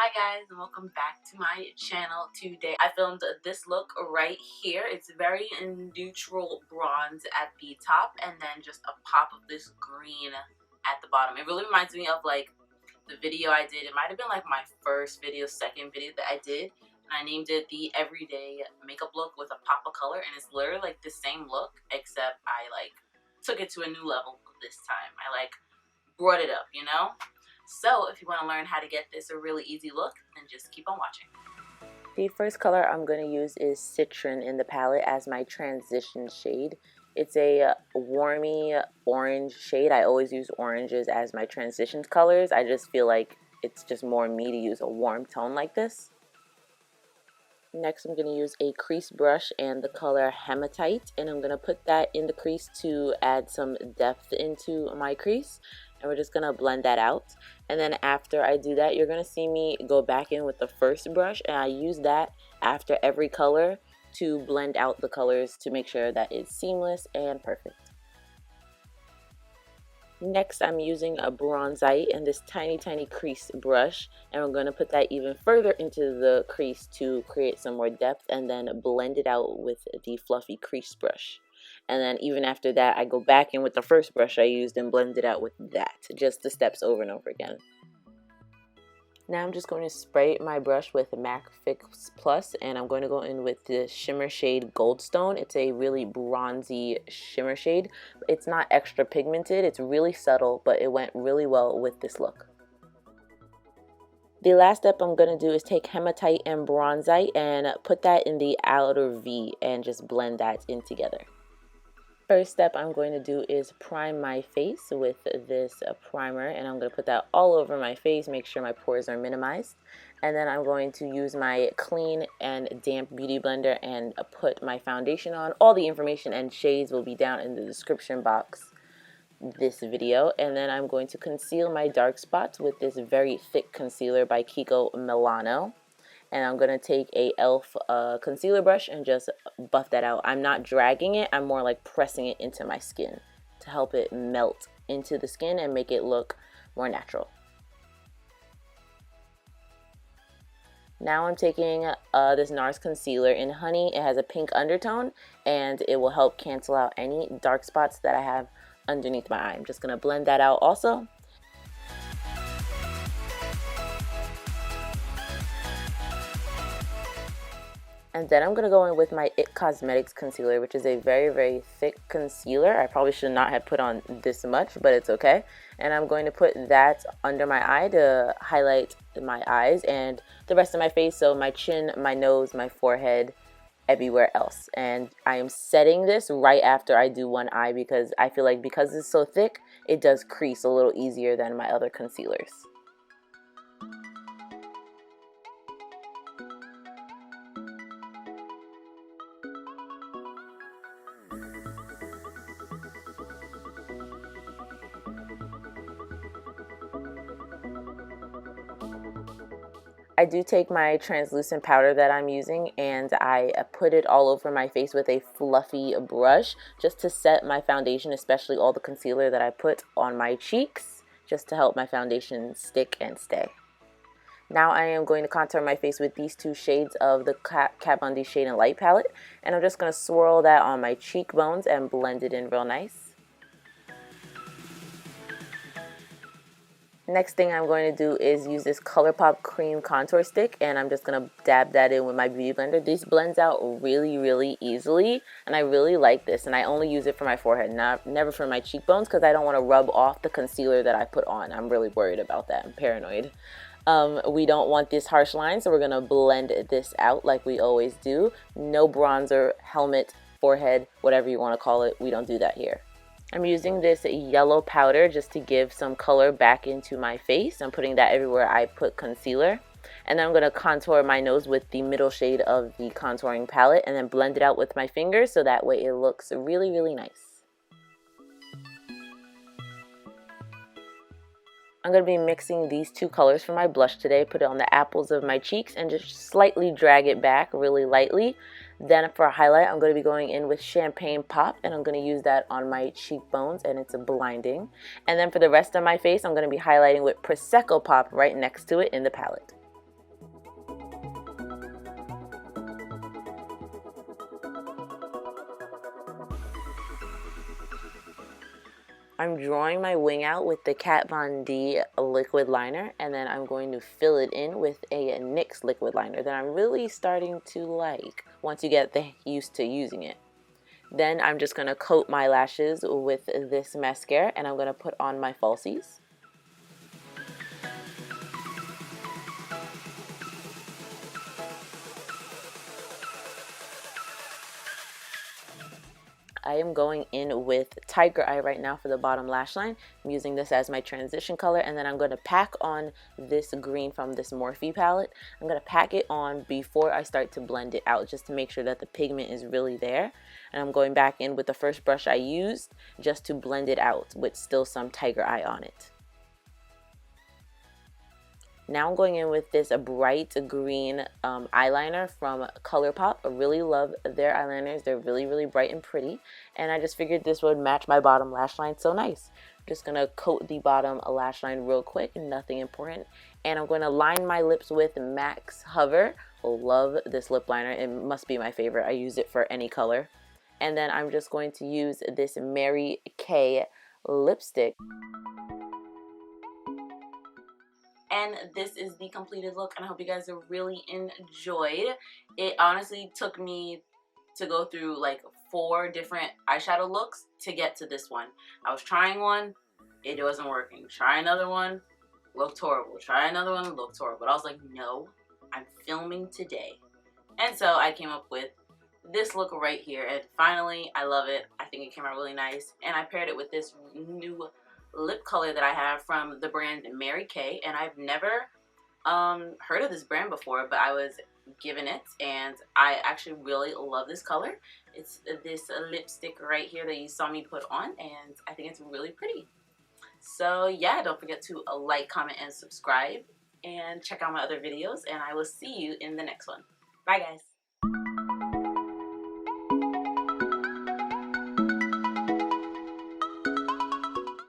Hi guys, and welcome back to my channel. Today I filmed this look right here. It's very neutral bronze at the top and then just a pop of this green at the bottom. It really reminds me of like the video I did. It might have been like my first video, second video that I did, and I named it the everyday makeup look with a pop of color, and it's literally like the same look except I like took it to a new level this time. I like brought it up, you know? So if you want to learn how to get this a really easy look, then just keep on watching. The first color I'm going to use is Citron in the palette as my transition shade. It's a warmy orange shade. I always use oranges as my transition colors. I just feel like it's just more me to use a warm tone like this. Next, I'm going to use a crease brush and the color Hematite, and I'm going to put that in the crease to add some depth into my crease. And we're just going to blend that out. And then after I do that, you're going to see me go back in with the first brush, and I use that after every color to blend out the colors to make sure that it's seamless and perfect. Next, I'm using a bronzite and this tiny crease brush, and we're going to put that even further into the crease to create some more depth and then blend it out with the fluffy crease brush. And then even after that, I go back in with the first brush I used and blend it out with that, just the steps over and over again. Now I'm just going to spray my brush with MAC Fix Plus, and I'm going to go in with the shimmer shade Goldstone. It's a really bronzy shimmer shade. It's not extra pigmented, it's really subtle, but it went really well with this look. The last step I'm going to do is take Hematite and Bronzite and put that in the outer V and just blend that in together. First step I'm going to do is prime my face with this primer, and I'm going to put that all over my face, make sure my pores are minimized. And then I'm going to use my clean and damp beauty blender and put my foundation on. All the information and shades will be down in the description box this video. And then I'm going to conceal my dark spots with this very thick concealer by Kiko Milano. And I'm going to take a e.l.f. Concealer brush and just buff that out. I'm not dragging it, I'm more like pressing it into my skin to help it melt into the skin and make it look more natural. Now I'm taking this Nars concealer in Honey. It has a pink undertone and it will help cancel out any dark spots that I have underneath my eye. I'm just going to blend that out also. And then I'm going to go in with my IT Cosmetics concealer, which is a very thick concealer. I probably should not have put on this much, but it's okay. And I'm going to put that under my eye to highlight my eyes and the rest of my face, so my chin, my nose, my forehead, everywhere else. And I am setting this right after I do one eye because I feel like because it's so thick, it does crease a little easier than my other concealers. I do take my translucent powder that I'm using and I put it all over my face with a fluffy brush just to set my foundation, especially all the concealer that I put on my cheeks, just to help my foundation stick and stay. Now I am going to contour my face with these two shades of the Kat Von D Shade and Light palette, and I'm just going to swirl that on my cheekbones and blend it in real nice. Next thing I'm going to do is use this Colourpop cream contour stick, and I'm just going to dab that in with my beauty blender. This blends out really easily, and I really like this, and I only use it for my forehead, never for my cheekbones, because I don't want to rub off the concealer that I put on. I'm really worried about that. I'm paranoid. We don't want this harsh line, so we're going to blend this out like we always do. No bronzer, helmet, forehead, whatever you want to call it. We don't do that here. I'm using this yellow powder just to give some color back into my face. I'm putting that everywhere I put concealer. And then I'm going to contour my nose with the middle shade of the contouring palette and then blend it out with my fingers so that way it looks really nice. I'm going to be mixing these two colors for my blush today. Put it on the apples of my cheeks and just slightly drag it back really lightly. Then for a highlight, I'm going to be going in with Champagne Pop, and I'm going to use that on my cheekbones, and it's blinding. And then for the rest of my face, I'm going to be highlighting with Prosecco Pop right next to it in the palette. I'm drawing my wing out with the Kat Von D liquid liner, and then I'm going to fill it in with a NYX liquid liner that I'm really starting to like once you get used to using it. Then I'm just going to coat my lashes with this mascara, and I'm going to put on my falsies. I am going in with Tiger Eye right now for the bottom lash line. I'm using this as my transition color, and then I'm going to pack on this green from this Morphe palette. I'm going to pack it on before I start to blend it out, just to make sure that the pigment is really there. And I'm going back in with the first brush I used just to blend it out with still some Tiger Eye on it. Now I'm going in with this bright green eyeliner from Colourpop. I really love their eyeliners. They're really, really bright and pretty. And I just figured this would match my bottom lash line so nice. I'm just going to coat the bottom lash line real quick, nothing important. And I'm going to line my lips with Max Hover. I love this lip liner. It must be my favorite. I use it for any color. And then I'm just going to use this Mary Kay lipstick. And this is the completed look, and I hope you guys have really enjoyed. It honestly took me to go through like 4 different eyeshadow looks to get to this one. I was trying one, it wasn't working. Try another one, looked horrible. Try another one, looked horrible. But I was like, no, I'm filming today. And so I came up with this look right here, and finally I love it. I think it came out really nice, and I paired it with this new lip color that I have from the brand Mary Kay, and I've never heard of this brand before, but I was given it, and I actually really love this color. It's this lipstick right here that you saw me put on, and I think it's really pretty. So yeah, don't forget to like, comment, and subscribe, and check out my other videos, and I will see you in the next one. Bye guys.